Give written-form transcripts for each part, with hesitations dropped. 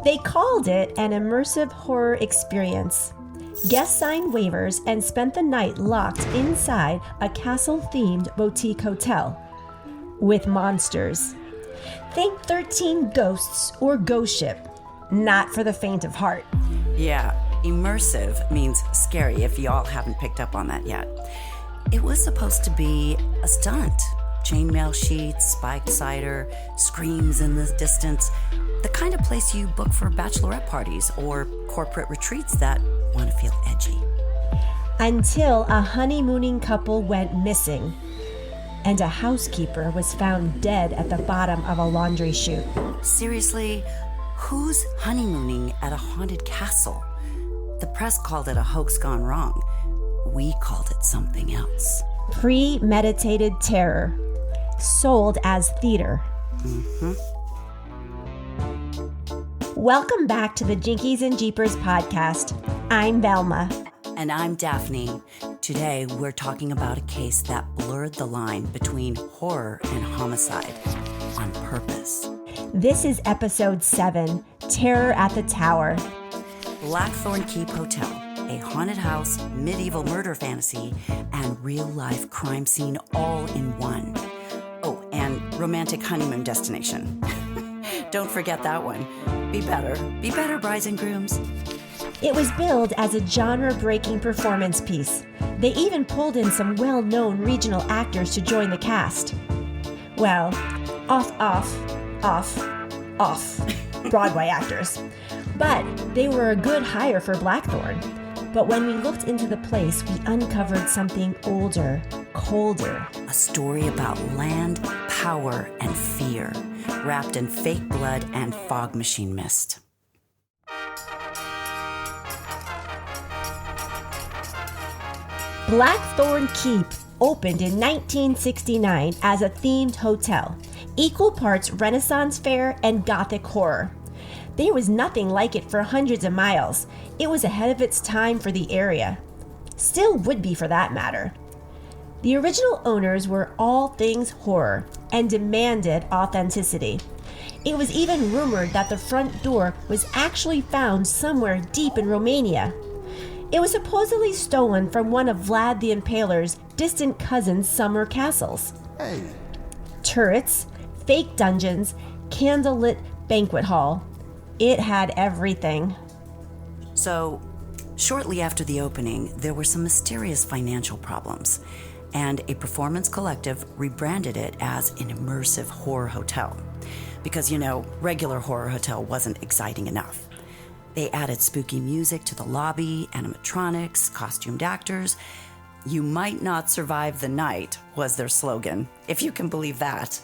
They called it an immersive horror experience. Guests signed waivers and spent the night locked inside a castle-themed boutique hotel with monsters. Think 13 Ghosts or Ghost Ship. Not for the faint of heart. Yeah, immersive means scary if y'all haven't picked up on that yet. It was supposed to be a stunt. Chainmail sheets, spiked cider, screams in the distance. The kind of place you book for bachelorette parties or corporate retreats that want to feel edgy. Until a honeymooning couple went missing, and a housekeeper was found dead at the bottom of a laundry chute. Seriously, who's honeymooning at a haunted castle? The press called it a hoax gone wrong. We called it something else. Premeditated terror, sold as theater. Mm-hmm. Welcome back to the Jinkies and Jeepers podcast. I'm Velma. And I'm Daphne. Today, we're talking about a case that blurred the line between horror and homicide on purpose. This is episode 7, Terror at the Tower. Blackthorn Keep Hotel, a haunted house, medieval murder fantasy, and real-life crime scene all in one. Oh, and romantic honeymoon destination. Don't forget that one. Be better, brides and grooms. It was billed as a genre-breaking performance piece. They even pulled in some well-known regional actors to join the cast. Well, off Broadway actors. But they were a good hire for Blackthorn. But when we looked into the place, we uncovered something older, colder. A story about land, power, and fear, wrapped in fake blood and fog machine mist. Blackthorn Keep opened in 1969 as a themed hotel, equal parts Renaissance fair and Gothic horror. There was nothing like it for hundreds of miles. It was ahead of its time for the area. Still would be for that matter. The original owners were all things horror and demanded authenticity. It was even rumored that the front door was actually found somewhere deep in Romania. It was supposedly stolen from one of Vlad the Impaler's distant cousin's summer castles. Hey. Turrets, fake dungeons, candlelit banquet hall. It had everything. So, shortly after the opening, there were some mysterious financial problems, and a performance collective rebranded it as an immersive horror hotel. Because, regular horror hotel wasn't exciting enough. They added spooky music to the lobby, animatronics, costumed actors. You might not survive the night was their slogan, if you can believe that.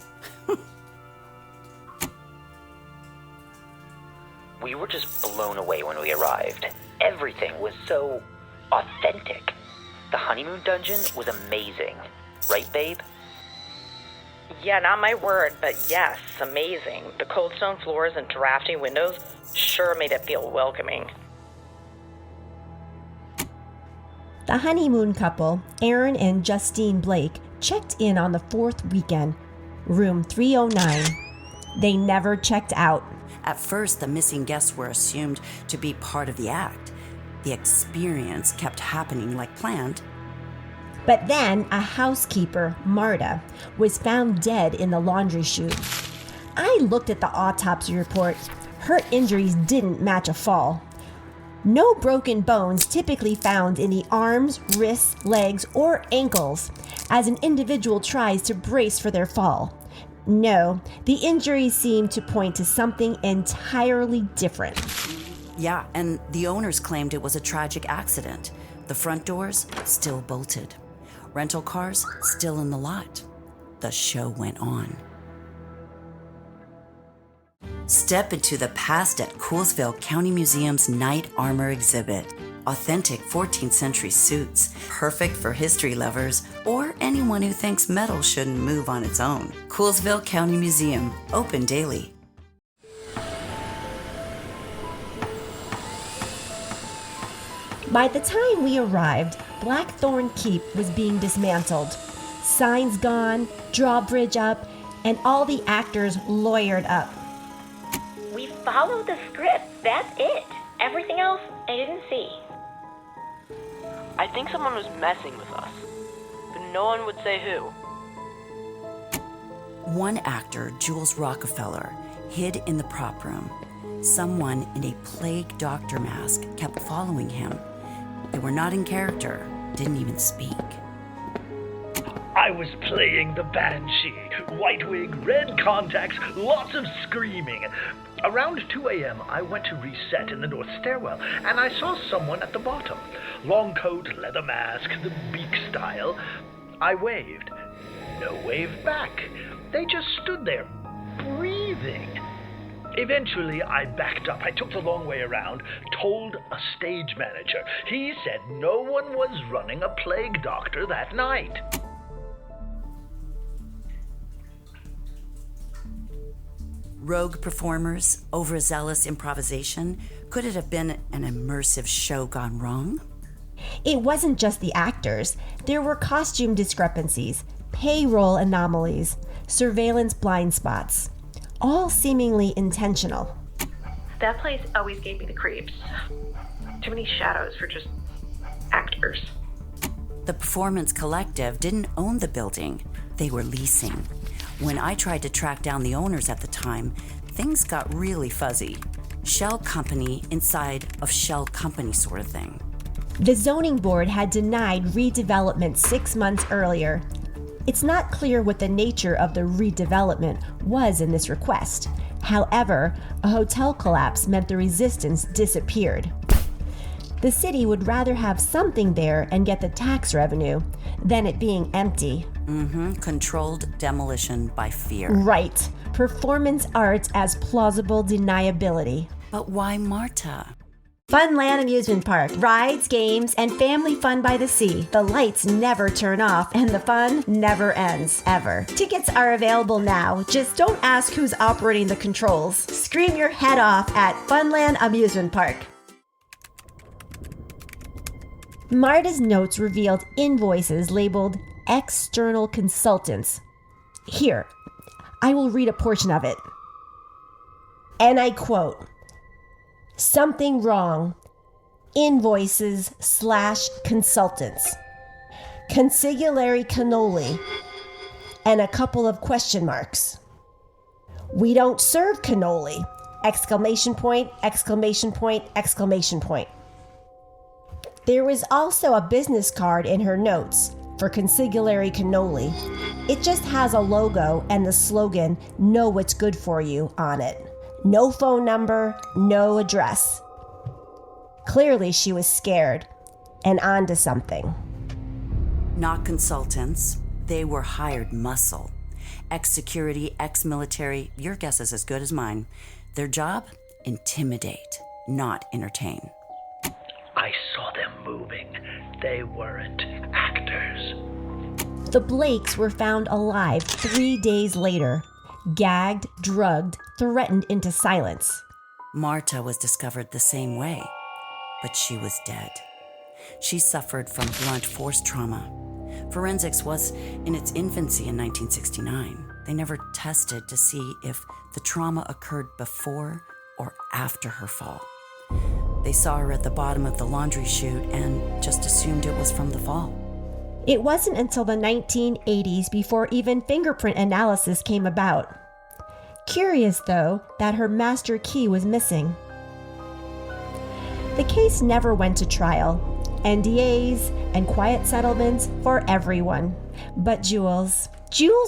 We were just blown away when we arrived. Everything was so authentic. The honeymoon dungeon was amazing. Right, babe? Yeah, not my word, but yes, amazing. The cold stone floors and drafty windows sure made it feel welcoming. The honeymoon couple, Aaron and Justine Blake, checked in on the 4th weekend, room 309. They never checked out. At first, the missing guests were assumed to be part of the act. The experience kept happening like planned. But then a housekeeper, Marta, was found dead in the laundry chute. I looked at the autopsy report. Her injuries didn't match a fall. No broken bones typically found in the arms, wrists, legs, or ankles as an individual tries to brace for their fall. No, the injuries seemed to point to something entirely different. Yeah, and the owners claimed it was a tragic accident. The front doors still bolted. Rental cars still in the lot. The show went on. Step into the past at Coolsville County Museum's Knight Armor exhibit. Authentic 14th century suits, perfect for history lovers or anyone who thinks metal shouldn't move on its own. Coolsville County Museum, open daily. By the time we arrived, Blackthorn Keep was being dismantled. Signs gone, drawbridge up, and all the actors lawyered up. We follow the script. That's it. Everything else, I didn't see. I think someone was messing with us, but no one would say who. One actor, Jules Rockefeller, hid in the prop room. Someone in a plague doctor mask kept following him. They were not in character, didn't even speak. I was playing the Banshee. White wig, red contacts, lots of screaming. Around 2 a.m., I went to reset in the north stairwell, and I saw someone at the bottom. Long coat, leather mask, the beak style. I waved. No wave back. They just stood there, breathing. Eventually, I backed up. I took the long way around, told a stage manager. He said no one was running a plague doctor that night. Rogue performers, overzealous improvisation. Could it have been an immersive show gone wrong? It wasn't just the actors. There were costume discrepancies, payroll anomalies, surveillance blind spots, all seemingly intentional. That place always gave me the creeps. Too many shadows for just actors. The Performance Collective didn't own the building. They were leasing. When I tried to track down the owners at the time, things got really fuzzy. Shell company inside of shell company sort of thing. The zoning board had denied redevelopment 6 months earlier. It's not clear what the nature of the redevelopment was in this request. However, a hotel collapse meant the resistance disappeared. The city would rather have something there and get the tax revenue than it being empty. Controlled demolition by fear. Right. Performance arts as plausible deniability. But why Marta? Funland Amusement Park. Rides, games, and family fun by the sea. The lights never turn off, and the fun never ends, ever. Tickets are available now. Just don't ask who's operating the controls. Scream your head off at Funland Amusement Park. Marta's notes revealed invoices labeled external consultants. Here, I will read a portion of it. And I quote, "Something wrong. Invoices/consultants. Consigliere cannoli." And a couple of question marks. "We don't serve cannoli!" Exclamation point, exclamation point, exclamation point. There was also a business card in her notes for Consigliere cannoli. It just has a logo and the slogan, "Know what's good for you," on it. No phone number, no address. Clearly she was scared and onto something. Not consultants. They were hired muscle. Ex-security, ex-military, your guess is as good as mine. Their job? Intimidate, not entertain. I saw them moving. They weren't actors. The Blakes were found alive 3 days later, gagged, drugged, threatened into silence. Marta was discovered the same way, but she was dead. She suffered from blunt force trauma. Forensics was in its infancy in 1969. They never tested to see if the trauma occurred before or after her fall. They saw her at the bottom of the laundry chute and just assumed it was from the fall. It wasn't until the 1980s before even fingerprint analysis came about. Curious, though, that her master key was missing. The case never went to trial. NDAs and quiet settlements for everyone. But Jules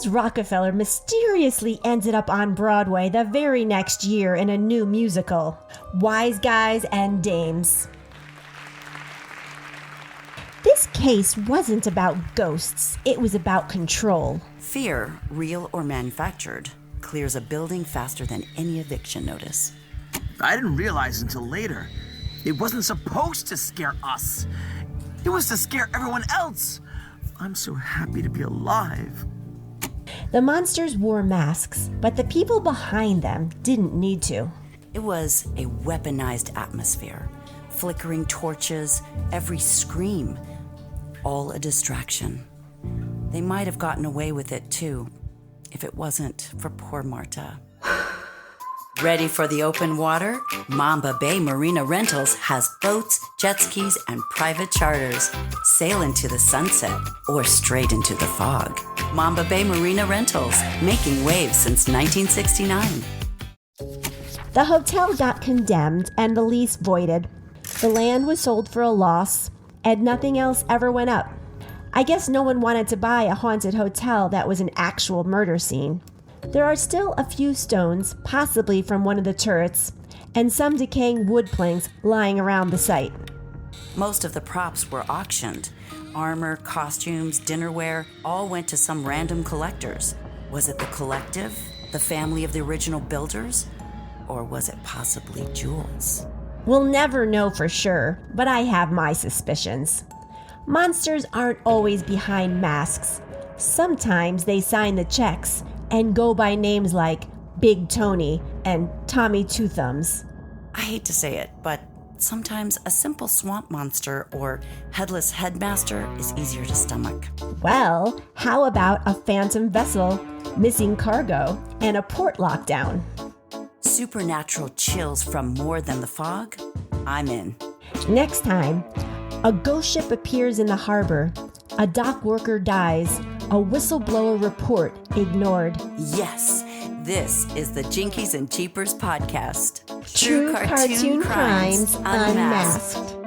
Rockefeller mysteriously ended up on Broadway the very next year in a new musical, Wise Guys and Dames. This case wasn't about ghosts, it was about control. Fear, real or manufactured, clears a building faster than any eviction notice. I didn't realize until later. It wasn't supposed to scare us. It was to scare everyone else. I'm so happy to be alive. The monsters wore masks, but the people behind them didn't need to. It was a weaponized atmosphere, flickering torches, every scream, all a distraction. They might have gotten away with it too, if it wasn't for poor Marta. Ready for the open water? Mamba Bay Marina Rentals has boats, jet skis, and private charters. Sail into the sunset or straight into the fog. Mamba Bay Marina Rentals, making waves since 1969. The hotel got condemned and the lease voided. The land was sold for a loss, and nothing else ever went up. I guess no one wanted to buy a haunted hotel that was an actual murder scene. There are still a few stones, possibly from one of the turrets, and some decaying wood planks lying around the site. Most of the props were auctioned. Armor, costumes, dinnerware, all went to some random collectors. Was it the collective, the family of the original builders? Or was it possibly jewels? We'll never know for sure, but I have my suspicions. Monsters aren't always behind masks. Sometimes they sign the checks and go by names like Big Tony and Tommy Two Thumbs. I hate to say it, but sometimes a simple swamp monster or headless headmaster is easier to stomach. Well, how about a phantom vessel, missing cargo, and a port lockdown? Supernatural chills from more than the fog? I'm in. Next time, a ghost ship appears in the harbor, a dock worker dies, a whistleblower report ignored. Yes, this is the Jinkies and Jeepers podcast. True cartoon crimes unmasked.